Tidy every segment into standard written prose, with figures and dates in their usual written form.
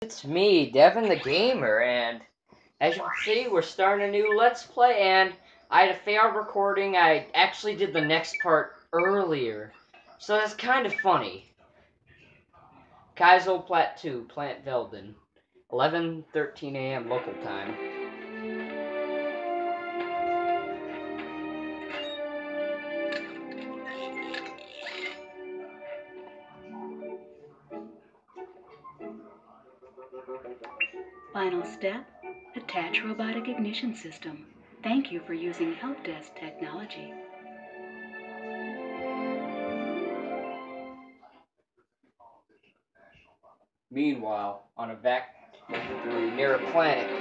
It's me, Devin the Gamer, and as you can see, we're starting a new Let's Play, and I had a failed recording. I actually did the next part earlier, so that's kind of funny. Kaizo Plat 2, Plant Velden, 11:13 a.m. local time. Final step, attach robotic ignition system. Thank you for using help desk technology. Meanwhile, on a factory near a planet,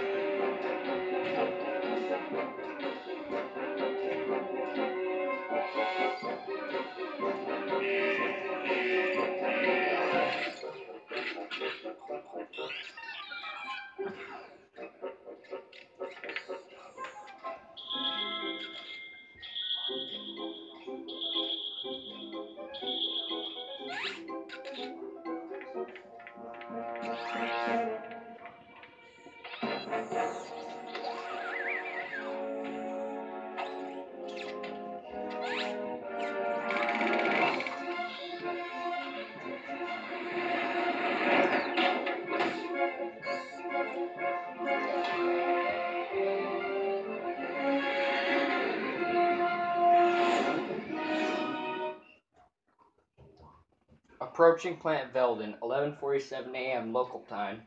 approaching Plant Velden, 11:47 a.m. local time.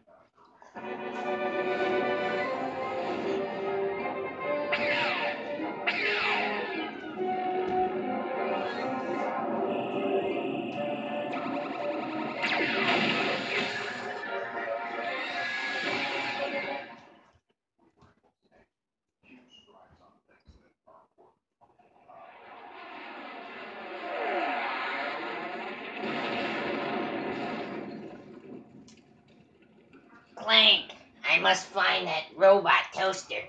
Clank, I must find that robot toaster.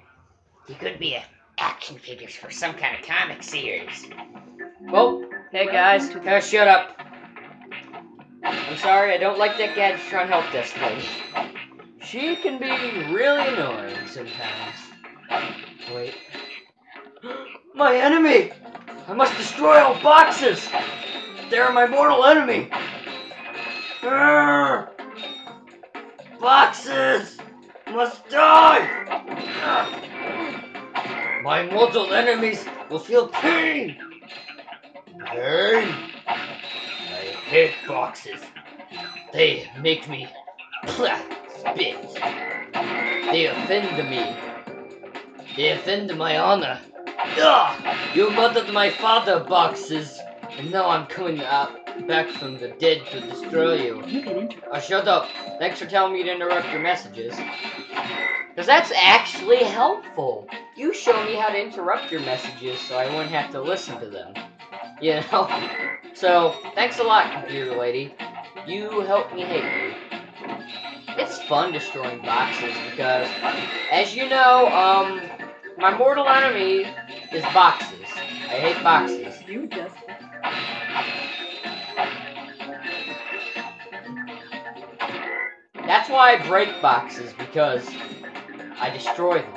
He could be a action figures for some kind of comic series. Well, hey guys, shut up. I'm sorry, I don't like that Gadgetron help desk lady. She can be really annoying sometimes. Wait. My enemy! I must destroy all boxes! They're my mortal enemy! Arrgh! Boxes! Must die! My mortal enemies will feel pain! Pain? I hate boxes. They make me spit. They offend me. They offend my honor. Ugh! You murdered my father, boxes, and now I'm coming back from the dead to destroy you. Shut up. Thanks for telling me to interrupt your messages. Because that's actually helpful. You show me how to interrupt your messages so I wouldn't have to listen to them. You know? So, thanks a lot, computer lady. You helped me hate you. It's fun destroying boxes because, as you know, my mortal enemy is boxes. I hate boxes. You just... That's why I break boxes, because I destroy them.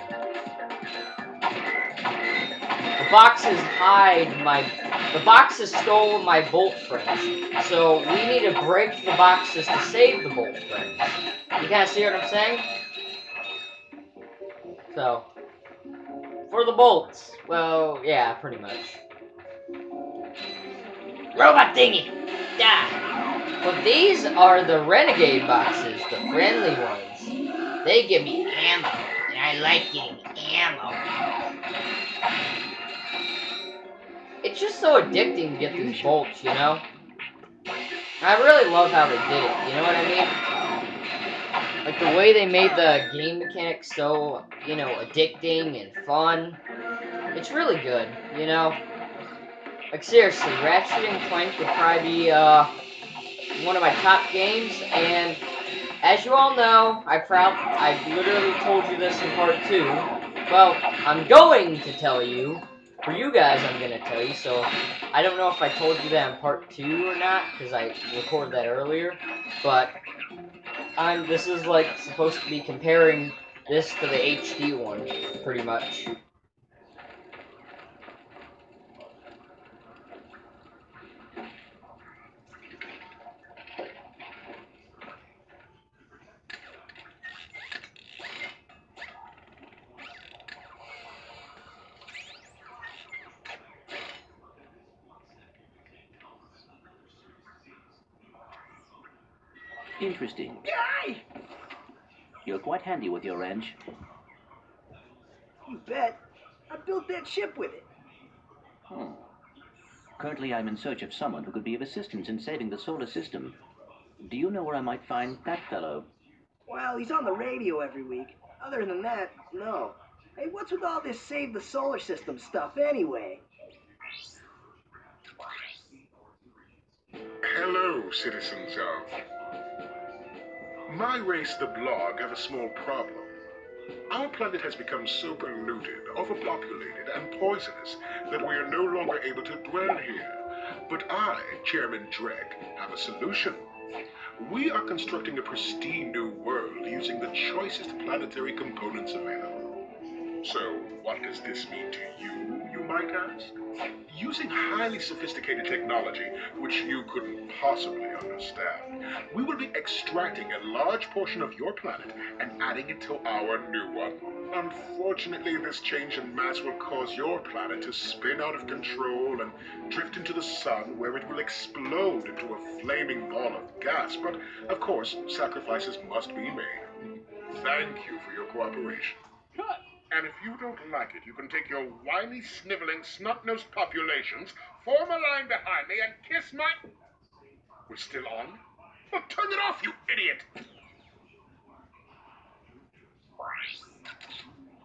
The boxes stole my bolt frames, so we need to break the boxes to save the bolt frames. You kind of see what I'm saying? So, for the bolts, well, yeah, pretty much. Robot thingy! Die! But these are the renegade boxes, the friendly ones. They give me ammo, and I like getting ammo. It's just so addicting to get these bolts, you know? I really love how they did it, you know what I mean? Like the way they made the game mechanics so, you know, addicting and fun. It's really good, you know? Like seriously, Ratchet and Clank would probably be, one of my top games, and as you all know, I literally told you this in part 2. Well, I'm going to tell you. For you guys, I'm gonna tell you, so I don't know if I told you that in part 2 or not, because I recorded that earlier, but This is like supposed to be comparing this to the HD one, pretty much. Interesting. Guy! You're quite handy with your wrench. You bet. I built that ship with it. Hmm. Currently, I'm in search of someone who could be of assistance in saving the solar system. Do you know where I might find that fellow? Well, he's on the radio every week. Other than that, no. Hey, what's with all this save the solar system stuff anyway? Hello, citizens of... My race, the Blog, have a small problem. Our planet has become so polluted, overpopulated, and poisonous that we are no longer able to dwell here. But I, Chairman Drek, have a solution. We are constructing a pristine new world using the choicest planetary components available. So, what does this mean to you, you might ask? Using highly sophisticated technology, which you couldn't possibly understand, we will be extracting a large portion of your planet and adding it to our new one. Unfortunately, this change in mass will cause your planet to spin out of control and drift into the sun, where it will explode into a flaming ball of gas. But, of course, sacrifices must be made. Thank you for your cooperation. And if you don't like it, you can take your whiny, sniveling, snot-nosed populations, form a line behind me, and kiss my... We're still on? Well, turn it off, you idiot!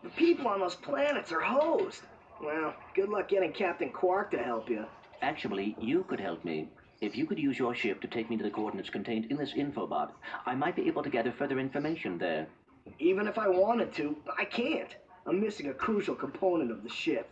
The people on those planets are hosed. Well, good luck getting Captain Quark to help you. Actually, you could help me. If you could use your ship to take me to the coordinates contained in this infobot, I might be able to gather further information there. Even if I wanted to, I can't. I'm missing a crucial component of the ship.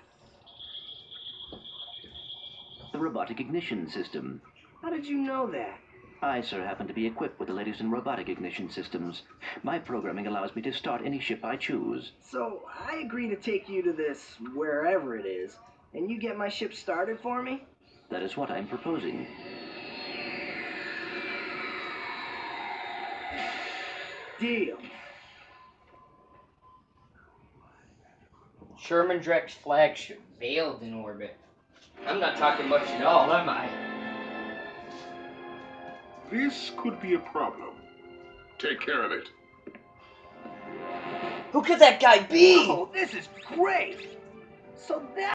The robotic ignition system. How did you know that? I, sir, happen to be equipped with the latest in robotic ignition systems. My programming allows me to start any ship I choose. So, I agree to take you to this wherever it is, and you get my ship started for me? That is what I'm proposing. Deal. Sherman Drek's flagship veiled in orbit. I'm not talking much at all, am I? This could be a problem. Take care of it. Who could that guy be? Oh, this is great! So that